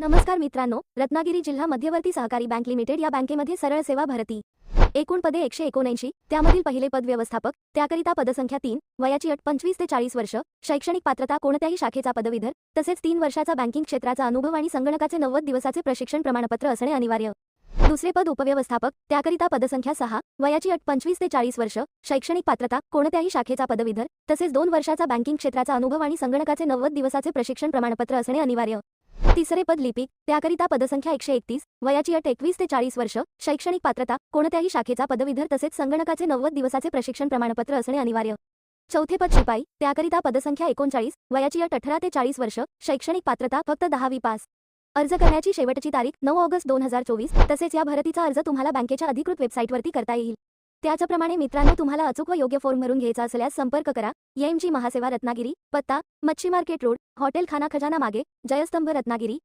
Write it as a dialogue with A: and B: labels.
A: नमस्कार मित्रांनो, रत्नागिरी जिल्हा मध्यवर्ती सहकारी बँक लिमिटेड या बँकेमध्ये सरळ सेवा भरती. एकूण पदे 179, त्यामधील पहिले पद व्यवस्थापक, त्याकरिता पदसंख्या 3, वयाची अट 25 ते 40 वर्ष, शैक्षणिक पात्रता कोणत्याही शाखेचा पदवीधर, तसेच 3 वर्षाचा बँकिंग क्षेत्राचा अनुभव आणि संगणकाचे 90 दिवसाचे प्रशिक्षण प्रमाणपत्र असणे अनिवार्य. दुसरे पद उपव्यवस्थापक, त्याकरिता पदसंख्या 6, वयाची अट 25 ते 40 वर्ष, शैक्षणिक पात्रता कोणत्याही शाखेचा पदवीधर, तसेच 2 वर्षाचा बँकिंग क्षेत्राचा अनुभव आणि संगणकाचे 90 दिवसाचे प्रशिक्षण प्रमाणपत्र असणे अनिवार्य. तिसरे पद लिपिक, त्याकरिता पदसंख्या 131, वयाची अट 21 ते 40 वर्ष, शैक्षणिक पात्रता कोणत्याही शाखेचा पदवीधर तसेच संगणकाचे 90 दिवसाचे प्रशिक्षण प्रमाणपत्र असणे अनिवार्य. चौथे पद शिपाई, त्याकरिता पदसंख्या 39, वयाची अट 18 ते 40 वर्ष, शैक्षणिक पात्रता फक्त 10वी पास. अर्ज करण्याची शेवटची तारीख 9 ऑगस्ट 2024. तसेच या भरतीचा अर्ज तुम्हाला बँकेच्या अधिकृत वेबसाईटवरती करता येईल. त्याचप्रमाणे मित्रांनो, तुम्हाला अचूक व योग्य फॉर्म भरून घ्यायचा असल्यास संपर्क करा. एमजी महासेवा रत्नागिरी, पत्ता मच्छी मार्केट रोड, हॉटेल खाना खजाना मागे, जयस्तंभ रत्नागिरी,